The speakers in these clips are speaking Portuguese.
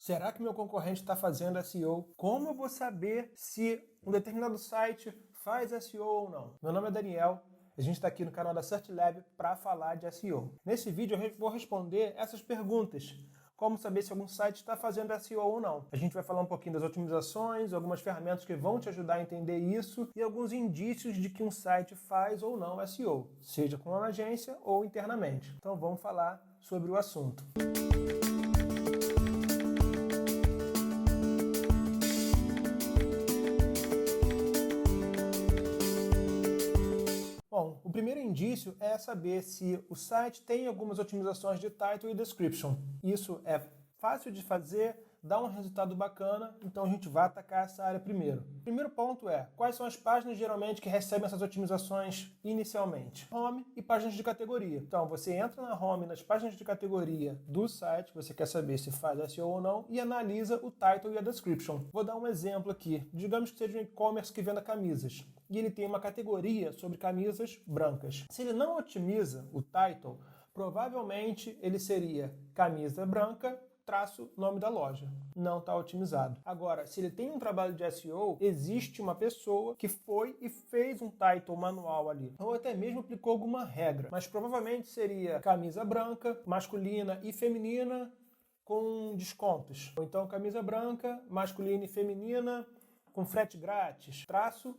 Será que meu concorrente está fazendo SEO? Como eu vou saber se um determinado site faz SEO ou não? Meu nome é Daniel, a gente está aqui no canal da SearchLab para falar de SEO. Nesse vídeo eu vou responder essas perguntas. Como saber se algum site está fazendo SEO ou não. A gente vai falar um pouquinho das otimizações, algumas ferramentas que vão te ajudar a entender isso e alguns indícios de que um site faz ou não SEO, seja com uma agência ou internamente. Então vamos falar sobre o assunto. Bom, o primeiro indício é saber se o site tem algumas otimizações de title e description. Isso é fácil de fazer, dá um resultado bacana, então a gente vai atacar essa área primeiro. O primeiro ponto é, quais são as páginas geralmente que recebem essas otimizações inicialmente? Home e páginas de categoria. Então você entra na home, nas páginas de categoria do site, você quer saber se faz SEO ou não, e analisa o title e a description. Vou dar um exemplo aqui. Digamos que seja um e-commerce que venda camisas, e ele tem uma categoria sobre camisas brancas. Se ele não otimiza o title, provavelmente ele seria camisa branca, nome da loja. Não está otimizado. Agora, se ele tem um trabalho de SEO, existe uma pessoa que foi e fez um title manual ali. Ou até mesmo aplicou alguma regra. Mas provavelmente seria camisa branca, masculina e feminina com descontos. Ou então camisa branca, masculina e feminina com frete grátis,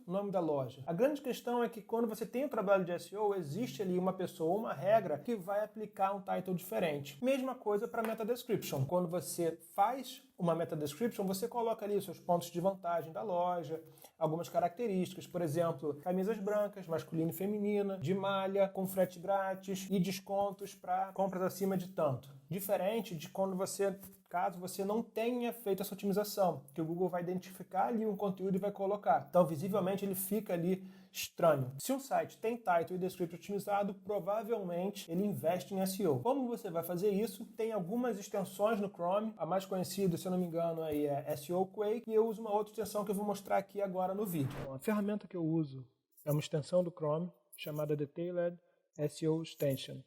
nome da loja. A grande questão é que quando você tem um trabalho de SEO, existe ali uma pessoa, uma regra que vai aplicar um title diferente. Mesma coisa para meta description. Quando você faz uma meta description, você coloca ali os seus pontos de vantagem da loja, algumas características, por exemplo, camisas brancas, masculina e feminina, de malha, com frete grátis e descontos para compras acima de tanto. Diferente de quando caso você não tenha feito essa otimização, que o Google vai identificar ali um conteúdo e vai colocar. Então, visivelmente, ele fica ali estranho. Se um site tem title e description otimizado, provavelmente ele investe em SEO. Como você vai fazer isso? Tem algumas extensões no Chrome. A mais conhecida, se eu não me engano, aí é SEO Quake, e eu uso uma outra extensão que eu vou mostrar aqui agora no vídeo. Bom, a ferramenta que eu uso é uma extensão do Chrome chamada Detailed SEO Extension.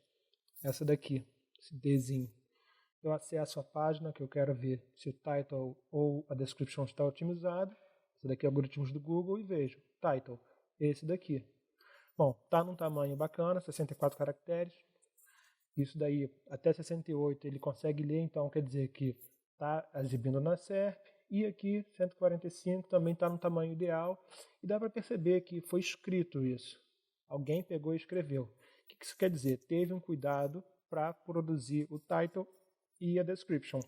Essa daqui, esse Dzinho. Eu acesso a página que eu quero ver se o title ou a description está otimizado. Esse daqui é algoritmos do Google e vejo. Title, esse daqui. Bom, está num tamanho bacana, 64 caracteres. Isso daí, até 68 ele consegue ler, então quer dizer que está exibindo na SERP. E aqui, 145, também está no tamanho ideal. E dá para perceber que foi escrito isso. Alguém pegou e escreveu. O que isso quer dizer? Teve um cuidado para produzir o title e a description.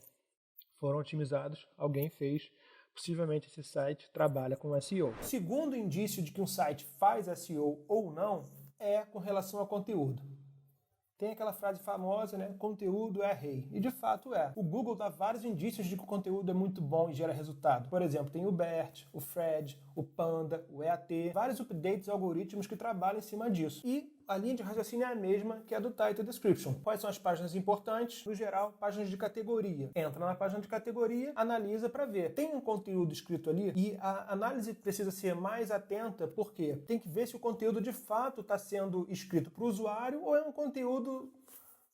Foram otimizados, alguém fez. Possivelmente esse site trabalha com SEO. O segundo indício de que um site faz SEO ou não é com relação ao conteúdo. Tem aquela frase famosa, né? Conteúdo é rei. E de fato é. O Google dá vários indícios de que o conteúdo é muito bom e gera resultado. Por exemplo, tem o BERT, o Fred, o Panda, o EAT, vários updates e algoritmos que trabalham em cima disso. E a linha de raciocínio é a mesma que a do Title Description. Quais são as páginas importantes? No geral, páginas de categoria. Entra na página de categoria, analisa para ver. Tem um conteúdo escrito ali e a análise precisa ser mais atenta porque tem que ver se o conteúdo de fato está sendo escrito para o usuário ou é um conteúdo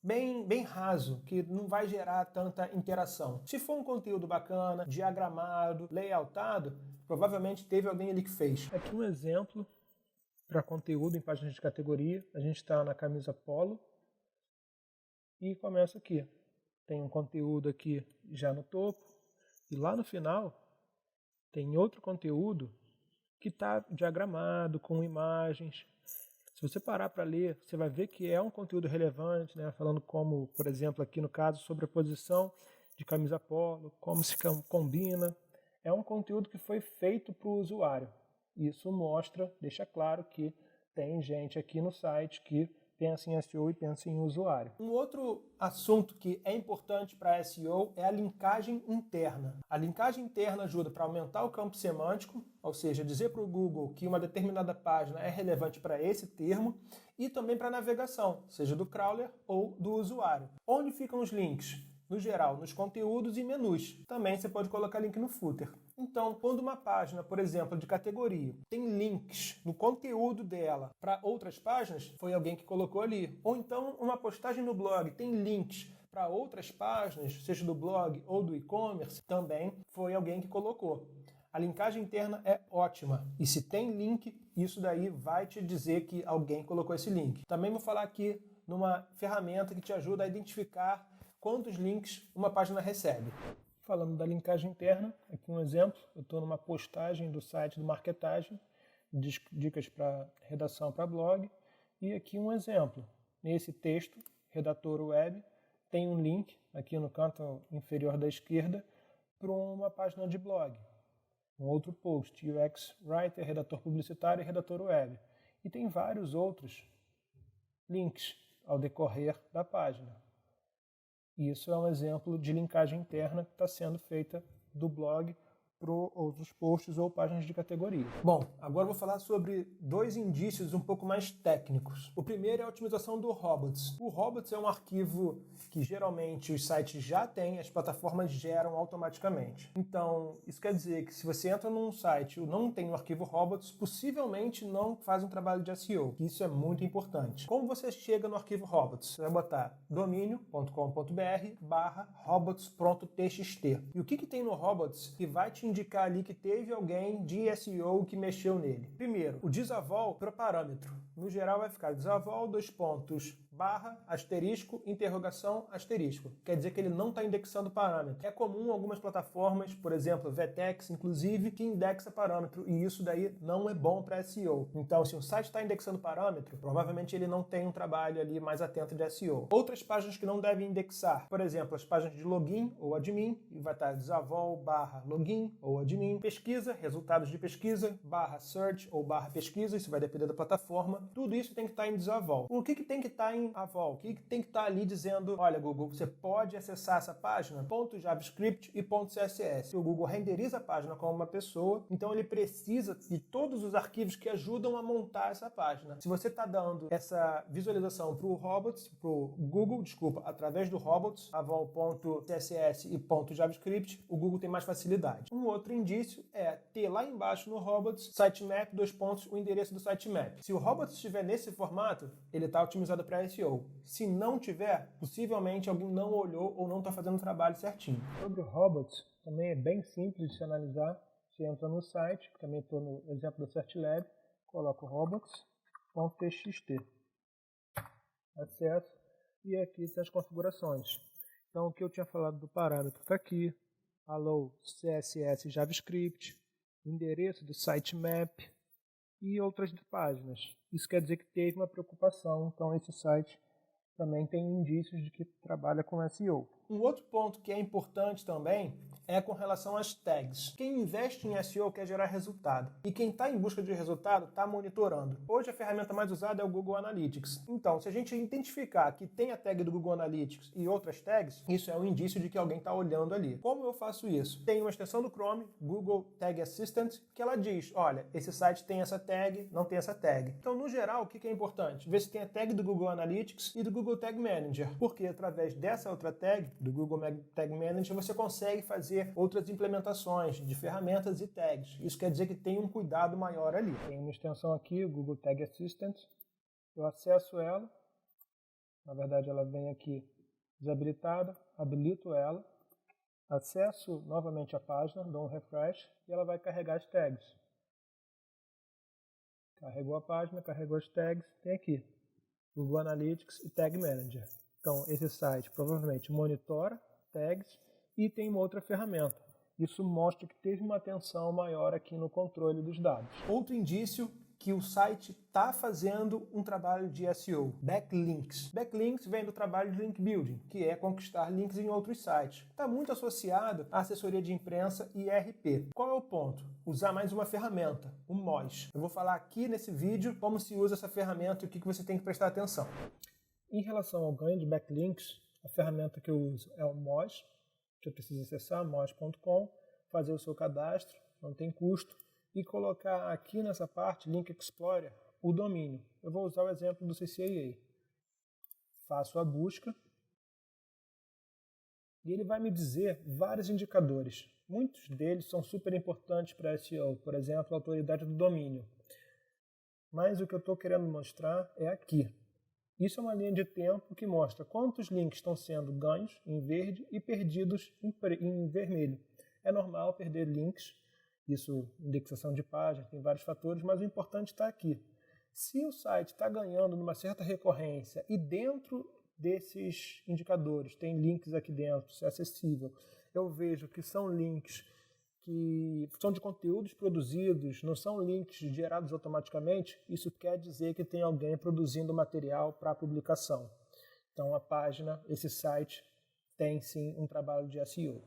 bem raso, que não vai gerar tanta interação. Se for um conteúdo bacana, diagramado, layoutado, provavelmente teve alguém ali que fez. Aqui um exemplo para conteúdo em páginas de categoria. A gente está na camisa polo e começa aqui. Tem um conteúdo aqui já no topo e lá no final tem outro conteúdo que está diagramado com imagens. Se você parar para ler, você vai ver que é um conteúdo relevante, né? Falando como, por exemplo, aqui no caso, sobre a posição de camisa polo, como se combina. É um conteúdo que foi feito para o usuário. Isso mostra, deixa claro que tem gente aqui no site que pensa em SEO e pensa em usuário. Um outro assunto que é importante para SEO é a linkagem interna. A linkagem interna ajuda para aumentar o campo semântico, ou seja, dizer para o Google que uma determinada página é relevante para esse termo, e também para a navegação, seja do crawler ou do usuário. Onde ficam os links? No geral, nos conteúdos e menus. Também você pode colocar link no footer. Então, quando uma página, por exemplo, de categoria, tem links no conteúdo dela para outras páginas, foi alguém que colocou ali. Ou então, uma postagem no blog tem links para outras páginas, seja do blog ou do e-commerce, também foi alguém que colocou. A linkagem interna é ótima e se tem link, isso daí vai te dizer que alguém colocou esse link. Também vou falar aqui numa ferramenta que te ajuda a identificar quantos links uma página recebe. Falando da linkagem interna, aqui um exemplo, eu estou numa postagem do site do Marketagem, dicas para redação para blog, e aqui um exemplo. Nesse texto, redator web, tem um link aqui no canto inferior da esquerda para uma página de blog. Um outro post, UX Writer, redator publicitário e redator web. E tem vários outros links ao decorrer da página. Isso é um exemplo de linkagem interna que está sendo feita do blog para outros posts ou páginas de categoria. Bom, agora eu vou falar sobre dois indícios um pouco mais técnicos. O primeiro é a otimização do Robots. O Robots é um arquivo que geralmente os sites já têm, as plataformas geram automaticamente. Então, isso quer dizer que se você entra num site e não tem o arquivo Robots, possivelmente não faz um trabalho de SEO. Isso é muito importante. Como você chega no arquivo Robots? Você vai botar domínio.com.br/robots.txt. E o que tem no Robots que vai te indicar ali que teve alguém de SEO que mexeu nele? Primeiro, o disavol para parâmetro. No geral vai ficar disavol, /, interrogação, asterisco. Quer dizer que ele não está indexando parâmetro. É comum algumas plataformas, por exemplo, Vtex, inclusive, que indexa parâmetro, e isso daí não é bom para SEO. Então, se um site está indexando parâmetro, provavelmente ele não tem um trabalho ali mais atento de SEO. Outras páginas que não devem indexar, por exemplo, as páginas de login ou admin, e vai estar disavol /login ou admin, pesquisa, resultados de pesquisa, /search ou /pesquisa, isso vai depender da plataforma. Tudo isso tem que estar em disavol. O que tem que estar em avol? O que tem que estar ali dizendo, olha Google, você pode acessar essa página .javascript e .css. O Google renderiza a página como uma pessoa, então ele precisa de todos os arquivos que ajudam a montar essa página. Se você está dando essa visualização para o Google, através do Robots, avol.css e .javascript, o Google tem mais facilidade. Um outro indício é ter lá embaixo no Robots, sitemap, o endereço do sitemap. Se o Robots estiver nesse formato, ele está otimizado para SEO. Se não tiver, possivelmente alguém não olhou ou não está fazendo o trabalho certinho. Sobre o Robots, também é bem simples de se analisar. Você entra no site, também estou no exemplo da CertLab, coloco robots.txt, acesso, e aqui são as configurações. Então o que eu tinha falado do parâmetro está aqui, allow CSS JavaScript, endereço do sitemap e outras páginas. Isso quer dizer que teve uma preocupação, então esse site também tem indícios de que trabalha com SEO. Um outro ponto que é importante também é com relação às tags. Quem investe em SEO quer gerar resultado. E quem está em busca de resultado está monitorando. Hoje a ferramenta mais usada é o Google Analytics. Então, se a gente identificar que tem a tag do Google Analytics e outras tags, isso é um indício de que alguém está olhando ali. Como eu faço isso? Tem uma extensão do Chrome, Google Tag Assistant, que ela diz, olha, esse site tem essa tag, não tem essa tag. Então, no geral, o que é importante? Ver se tem a tag do Google Analytics e do Google Tag Manager. Porque através dessa outra tag, do Google Tag Manager, você consegue fazer outras implementações de ferramentas e tags. Isso quer dizer que tem um cuidado maior ali. Tem uma extensão aqui, o Google Tag Assistant. Eu acesso ela. Na verdade, ela vem aqui desabilitada. Habilito ela. Acesso novamente a página, dou um refresh e ela vai carregar as tags. Carregou a página, carregou as tags. Tem aqui Google Analytics e Tag Manager. Então, esse site provavelmente monitora tags e tem uma outra ferramenta. Isso mostra que teve uma atenção maior aqui no controle dos dados. Outro indício que o site está fazendo um trabalho de SEO, backlinks. Backlinks vem do trabalho de link building, que é conquistar links em outros sites. Está muito associado à assessoria de imprensa e ERP. Qual é o ponto? Usar mais uma ferramenta, o Moz. Eu vou falar aqui nesse vídeo como se usa essa ferramenta e o que você tem que prestar atenção. Em relação ao ganho de backlinks, a ferramenta que eu uso é o Moz. Você precisa acessar moz.com, fazer o seu cadastro, não tem custo, e colocar aqui nessa parte, Link Explorer, o domínio. Eu vou usar o exemplo do CCAA. Faço a busca e ele vai me dizer vários indicadores. Muitos deles são super importantes para SEO, por exemplo, a autoridade do domínio. Mas o que eu estou querendo mostrar é aqui. Isso é uma linha de tempo que mostra quantos links estão sendo ganhos em verde e perdidos em vermelho. É normal perder links, isso indexação de página, tem vários fatores, mas o importante está aqui. Se o site está ganhando numa certa recorrência e dentro desses indicadores tem links aqui dentro, se é acessível, eu vejo que são links que são de conteúdos produzidos, não são links gerados automaticamente, isso quer dizer que tem alguém produzindo material para publicação. Então a página, esse site, tem sim um trabalho de SEO.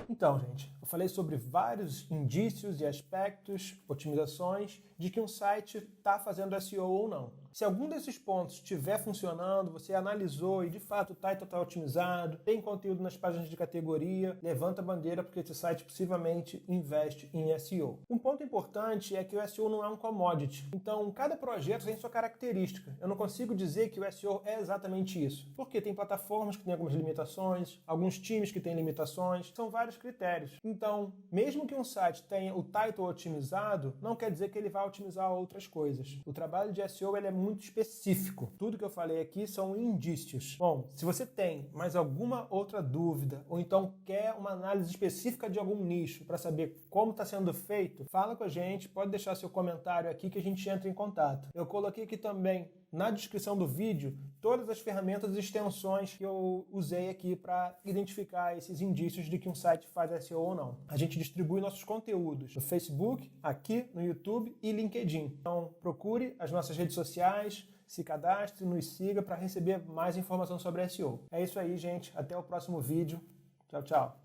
Então, gente, eu falei sobre vários indícios e aspectos, otimizações, de que um site está fazendo SEO ou não. Se algum desses pontos estiver funcionando, você analisou e de fato o title está otimizado, tem conteúdo nas páginas de categoria, levanta a bandeira porque esse site possivelmente investe em SEO. Um ponto importante é que o SEO não é um commodity. Então, cada projeto tem sua característica. Eu não consigo dizer que o SEO é exatamente isso. Porque tem plataformas que têm algumas limitações, alguns times que têm limitações, são vários critérios. Então, mesmo que um site tenha o title otimizado, não quer dizer que ele vai otimizar outras coisas. O trabalho de SEO ele é muito específico. Tudo que eu falei aqui são indícios. Bom, se você tem mais alguma outra dúvida ou então quer uma análise específica de algum nicho para saber como está sendo feito, fala com a gente, pode deixar seu comentário aqui que a gente entra em contato. Eu coloquei aqui também na descrição do vídeo todas as ferramentas e extensões que eu usei aqui para identificar esses indícios de que um site faz SEO ou não. A gente distribui nossos conteúdos no Facebook, aqui no YouTube e LinkedIn. Então procure as nossas redes sociais, se cadastre, nos siga para receber mais informação sobre SEO. É isso aí, gente. Até o próximo vídeo. Tchau, tchau.